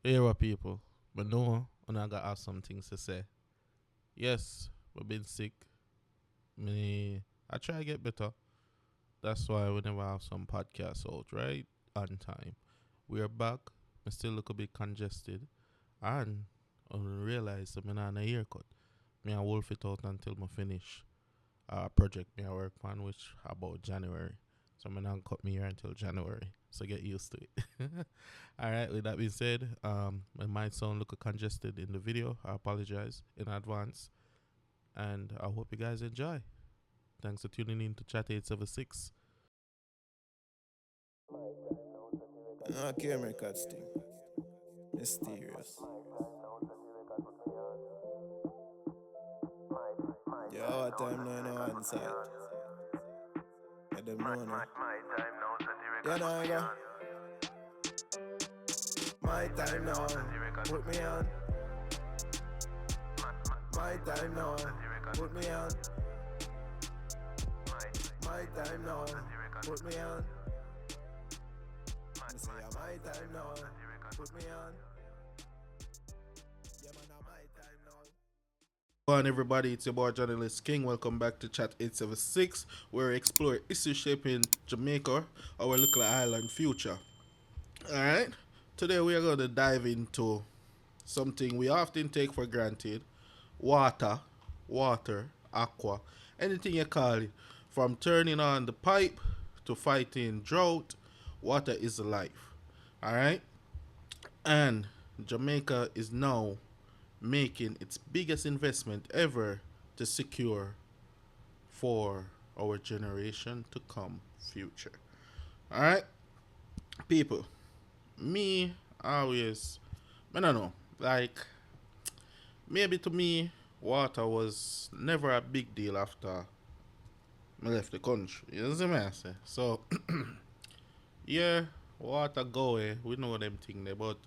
Here people, but no, and I got have some things to say. Yes, we've been sick. Me, I try to get better. That's why we never have some podcasts out, right? On time. We are back. I still look a bit congested. And I realize I'm not on a haircut. Me I wolf it out until I finish project me I work on, which about January. So I'm not cut me hair until January. So get used to it. Alright, with that being said, I might sound look congested in the video. I apologize in advance. And I hope you guys enjoy. Thanks for tuning in to Chat 876. Okay, America thing. Mysterious. Yeah, what time now, you know, on site. Let them know now. Yeah, now, you go. My time now. Put me on. My time now. Put me on. My time now. Put me on. I say, yeah, my time now. Put me on. Yeah, man, now my time now. Hello, everybody, it's your boy Journalist King. Welcome back to Chat 876, where we explore issues shaping Jamaica, our little island future. Alright, today we are going to dive into something we often take for granted: water, aqua, anything you call it. From turning on the pipe to fighting drought, water is life. Alright, and Jamaica is now making its biggest investment ever to secure for our generation to come future. All right, people. Me always, I don't know. Like maybe to me, water was never a big deal after I left the country. You see me I say? So yeah, water go away. We know them thing there, but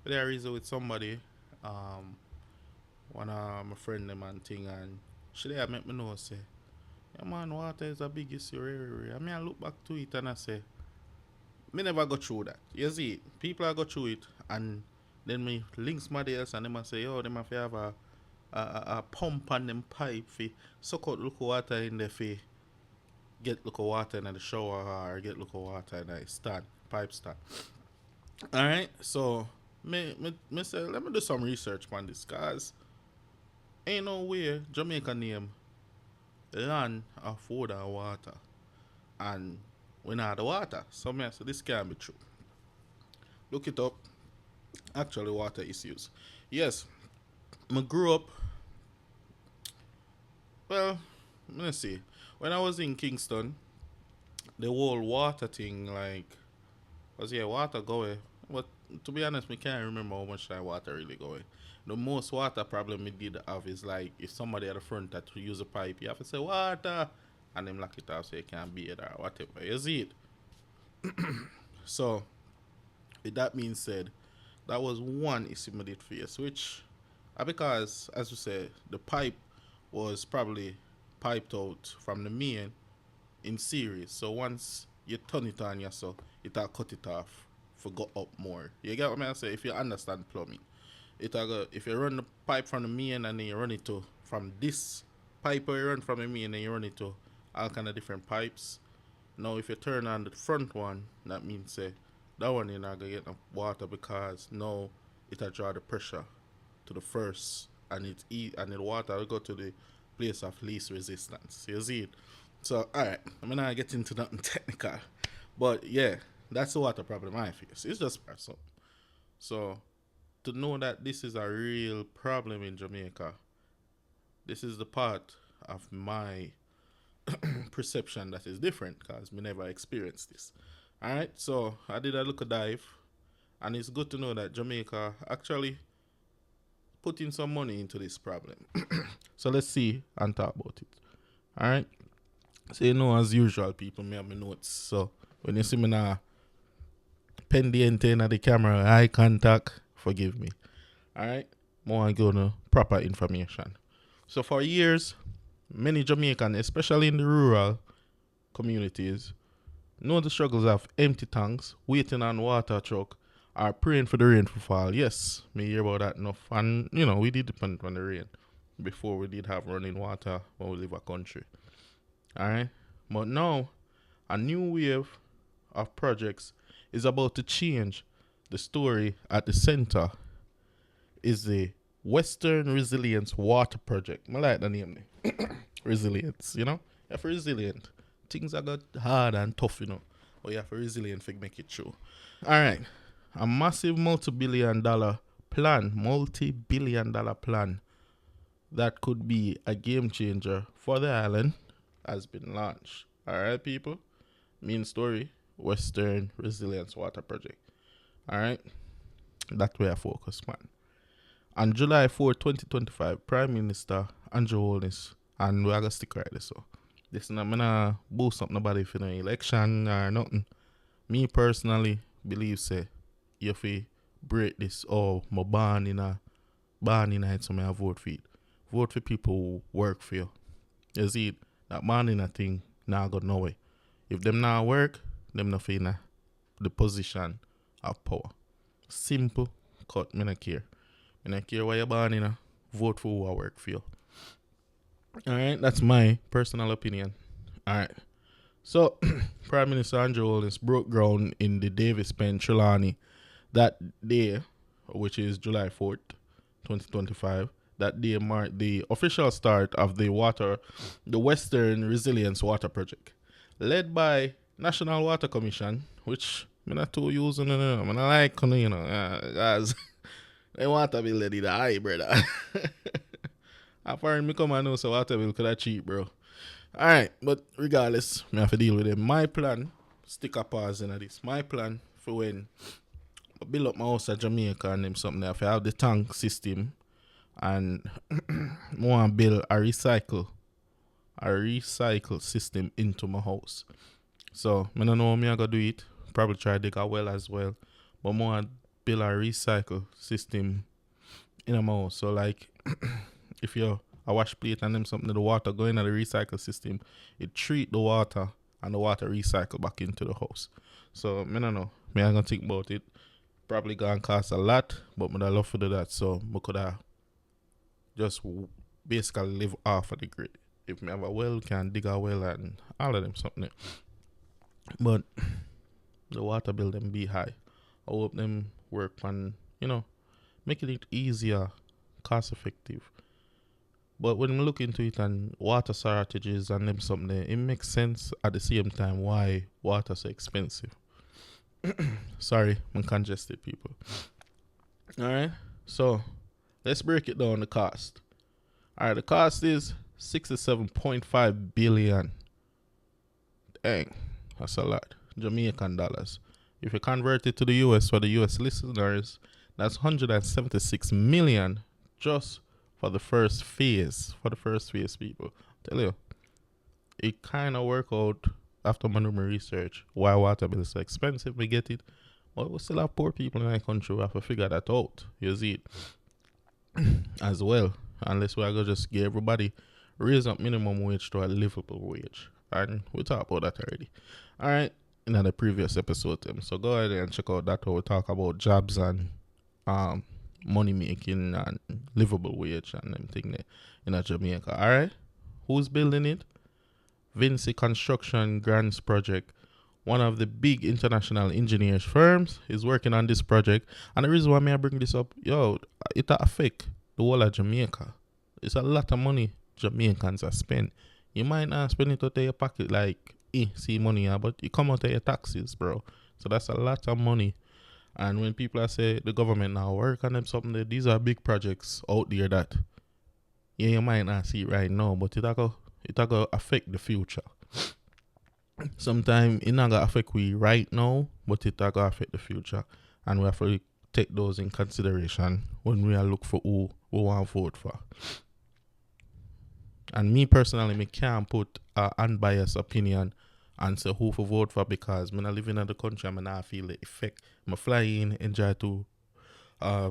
there is with somebody, um, one of my friend them and thing, and she there make me know say, yeah man, water is a big issue. I mean I look back to it and I say, me never go through that. You see, people are go through it, and then me links my else and them a say, yo, them have to have a pump on them pipe fi suck out look water in there fi get look water in the shower or get look water in the stand, pipe stand. Alright, so me say let me do some research on this cause ain't no way Jamaica name land of food and water and we not have the water. So me I say this can't be true. Look it up. Actually water issues. Yes, I grew up, well, let's see. When I was in Kingston, the whole water thing like was yeah water go away. But to be honest, me can't remember how much that water really go away. The most water problem we did have is like if somebody at the front that to use a pipe, you have to say water and them lock it off so you can't be it or whatever. You see it? So with that being said, that was one issue we did face, which because as you said, the pipe was probably piped out from the main in series. So once you turn it on yourself, it'll cut it off for go up more. You get what I say? If you understand plumbing. It'll go if you run the pipe from the main and then you run it to from this pipe where you run from the main and you run it to all kind of different pipes. Now if you turn on the front one, that means say that one you're not gonna get no water because now it'll draw the pressure to the first and and the water will go to the place of least resistance. You see it? So alright, I'm not get into nothing technical. But yeah, that's the water problem I face. It's just so. So to know that this is a real problem in Jamaica, this is the part of my perception that is different because me never experienced this. Alright, so I did a little dive and it's good to know that Jamaica actually putting some money into this problem. So let's see and talk about it. Alright. So you know as usual people me have my notes. So when you see me now pendiente in the camera, eye contact, forgive me. Alright? More go to proper information. So for years, many Jamaicans, especially in the rural communities, know the struggles of empty tanks, waiting on water truck, are praying for the rain to fall. Yes, me hear about that enough. And, we did depend on the rain before we did have running water when we live a country. Alright? But now, a new wave of projects is about to change. The story at the center is the Western Resilience Water Project. I like the name. Resilience, If resilient, things are got hard and tough, but you have to resilient to make it through. Alright. A massive multi-billion dollar plan that could be a game changer for the island has been launched. Alright, people? Main story, Western Resilience Water Project. Alright? That's where I focus, man. On July 4, 2025, Prime Minister Andrew Holness, and we're going to stick right there, so. Listen, I'm going to boost up nobody for no election or nothing. Me personally believe, say, you have to break this, my born in it, so I vote for it. Vote for people who work for you. You see it? That born in a thing, now go nowhere. If them not work, them not in the position of power. Simple, cut, me not care. Me not care why you're born in, vote for who I work for you. Alright, that's my personal opinion. Alright. So, Prime Minister Andrew Holness broke ground in the Davis Pen Trelawny that day, which is July 4th, 2025. That day marked the official start of the Western Resilience Water Project, led by National Water Commission, which I'm not too using, I'm not like, guys, they water bill lady the high, brother. Apparently, me come and know so water bill could have cheap, bro. Alright, but regardless, I have to deal with it. My plan, stick a pause in this. My plan for when I build up my house at Jamaica and them something, I have to have the tank system and I want to build a recycle system into my house. So, I don't know how I'm going to do it. Probably try to dig a well as well. But I want to build a recycle system in my house. So, like, if you're a wash plate and them something, the water go into the recycle system, it treat the water and the water recycle back into the house. So, I don't know. I'm going to think about it. Probably going to cost a lot, but I'd love to do that. So, I could have just basically live off of the grid. If I have a well, can dig a well and all of them something. But the water bill them be high. I hope them work on, making it easier, cost effective. But when we look into it and water shortages and them something, it makes sense at the same time why water so expensive. Sorry, I'm congested, people. Alright, so let's break it down the cost. Alright, the cost is 67.5 billion. Dang, that's a lot. Jamaican dollars. If you convert it to the US for the US listeners, that's 176 million just for the first phase. For the first phase, people. Tell you, it kind of work out after my research why water bill is so expensive. We get it. But we still have poor people in our country who have to figure that out. You see it as well. Unless we are going to just give everybody raise up minimum wage to a livable wage. And we talked about that already. Alright, in the previous episode. So go ahead and check out that where we talk about jobs and money making and livable wage and them thing there in Jamaica. Alright? Who's building it? Vinci Construction Grants Project. One of the big international engineers firms is working on this project. And the reason why I bring this up, it affect the whole of Jamaica. It's a lot of money Jamaicans are spend. You might not spend it out of your pocket like, see money, but it come out of your taxes, bro. So that's a lot of money. And when people are say the government now work on them something, these are big projects out there that you might not see it right now, but it go affect the future. Sometimes it not gonna affect we right now, but it go affect the future. And we have to take those in consideration when we are look for who we want to vote for. And me personally, me can't put an unbiased opinion and say who to vote for because when I live in the country, I not feel the effect. I fly in, enjoy to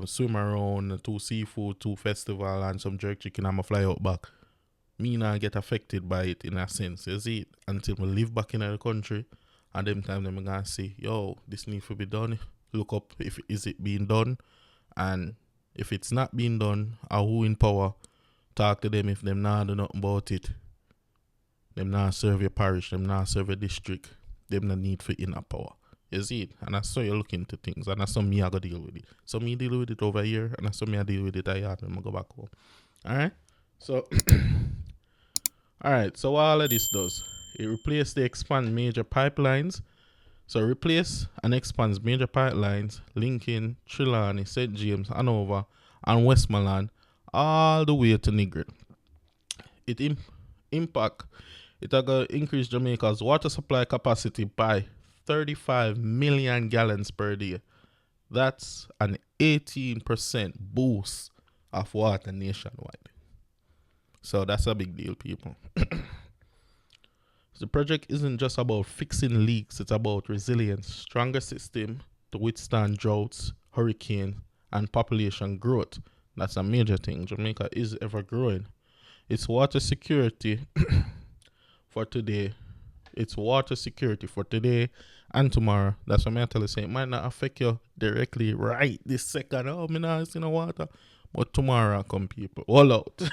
swim around, to seafood, to festival and some jerk chicken, and I fly out back. Me not get affected by it in a sense, you see it, until I live back in the country and them time them gonna say, this need to be done. look up if is it being done, and if it's not being done, or who in power, talk to them. If them not do nothing about it, them not serve your parish, them not serve your district, them not need for inner power. You see it? And that's how you look into things, and that's how me I go deal with it. So me deal with it over here, and that's how me I deal with it I when I go back home. Alright? So alright, so what all of this does, it replaces the expand major pipelines. So replace and expands major pipelines linking Trelawny, St. James, Hanover, and Westmoreland all the way to Nigret. It impact it will increase Jamaica's water supply capacity by 35 million gallons per day. That's an 18% boost of water nationwide. So that's a big deal, people. The project isn't just about fixing leaks, it's about resilience, stronger system to withstand droughts, hurricanes, and population growth. That's a major thing. Jamaica is ever growing. It's water security for today. It's water security for today and tomorrow. That's what I'm telling you. It might not affect you directly right this second. Oh, me not see no water. But tomorrow come people. All out.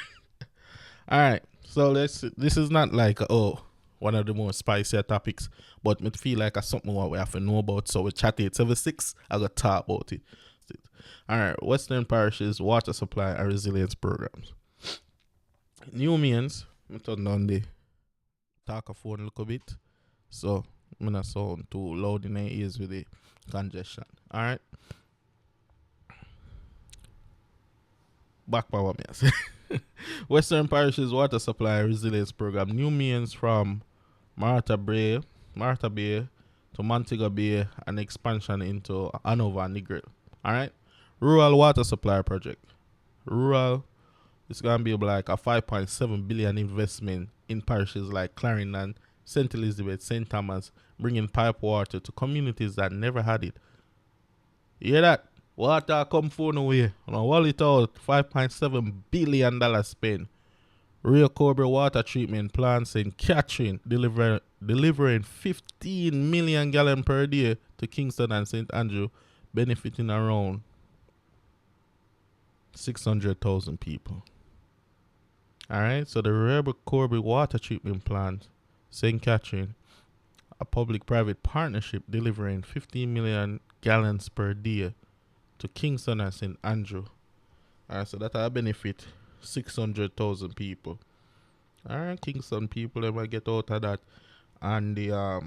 Alright. So this is not like one of the most spicier topics, but it feel like something what we have to know about. So we chat 876. I got to talk about it. Alright, Western Parishes water supply and resilience programs. New means I turn down the talk phone a little bit, so I'm not sound too loud in the ears with the congestion. Alright. Back power me. Western Parishes water supply and resilience program. New means from Martha Bay to Montego Bay and expansion into Hanover and Nigret. Alright? Rural water supply project. Rural, it's going to be like a 5.7 billion investment in parishes like Clarendon, St. Elizabeth, St. Thomas, bringing pipe water to communities that never had it. You hear that? Water come phone away. Now, wallet out, $5.7 billion spent. Real Cobra water treatment plants in Catherine delivering 15 million gallons per day to Kingston and St. Andrew, benefiting around 600,000 people. Alright, so the Real Cobra water treatment plant, St. Catherine, a public-private partnership delivering 15 million gallons per day to Kingston and St. Andrew. Alright, so that will benefit 600,000 people. Alright, Kingston people, they might get out of that. And the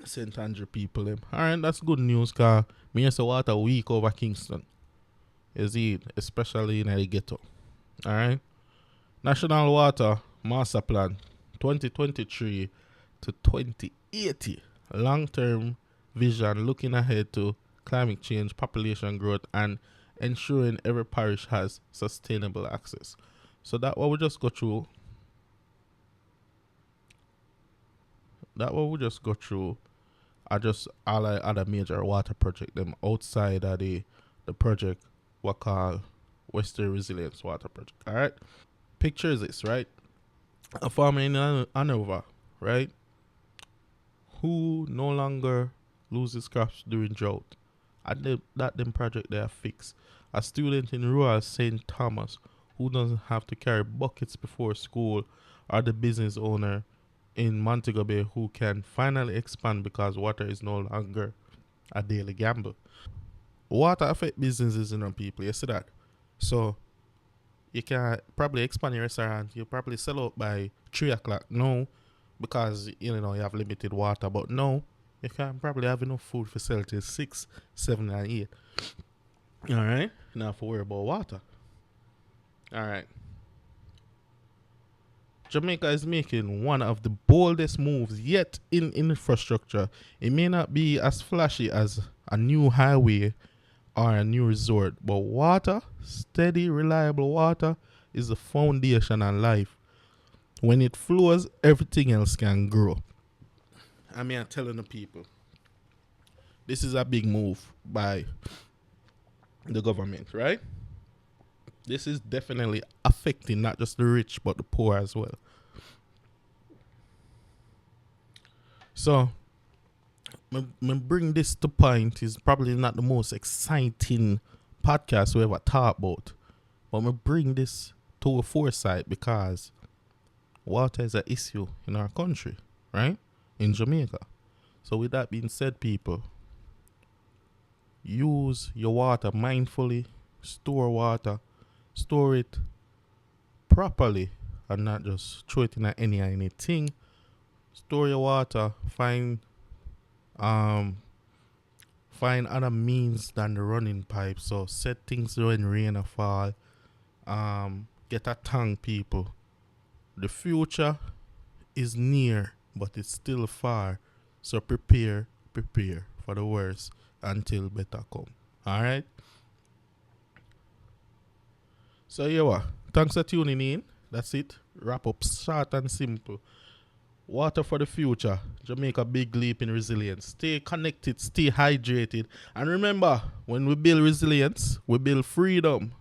St. Andrew people, them. Alright, that's good news, because me used to water week over Kingston. You see it, especially in the ghetto. Alright. National Water Master Plan 2023 to 2080. Long-term vision looking ahead to climate change, population growth, and ensuring every parish has sustainable access. So that what we just go through. Are just all the other major water project them outside of the project what called Western Resilience Water Project. Alright? Picture this, right? A farmer in Hanover, right? Who no longer loses crops during drought. And that them project they are fixed. A student in rural St. Thomas who doesn't have to carry buckets before school, or the business owner in Montego Bay who can finally expand because water is no longer a daily gamble. Water affect businesses and people, you see that? So you can probably expand your restaurant, you probably sell out by 3 o'clock. No, because you have limited water, but no, you can probably have enough food for sale till 6, 7, and 8. Alright? Now have to worry about water. Alright. Jamaica is making one of the boldest moves yet in infrastructure. It may not be as flashy as a new highway or a new resort, but water, steady, reliable water, is the foundation of life. When it flows, everything else can grow. I mean, I'm telling the people, this is a big move by the government, right? This is definitely affecting not just the rich, but the poor as well. So, me bring this to point is probably not the most exciting podcast we ever talk about. But me bring this to a foresight because water is an issue in our country, right? In Jamaica. So with that being said, people, use your water mindfully, store water, store it properly and not just throw it in anything. Store your water, um find other means than the running pipe. So set things when rain or fall. Get a tank, people. The future is near, but it's still far. So prepare for the worst until better come. Alright? So yeah, what? Thanks for tuning in. That's it. Wrap up short and simple. Water for the future. Jamaica big leap in resilience. Stay connected, stay hydrated. And remember, when we build resilience, we build freedom.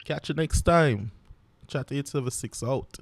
Catch you next time. Chat 876 out.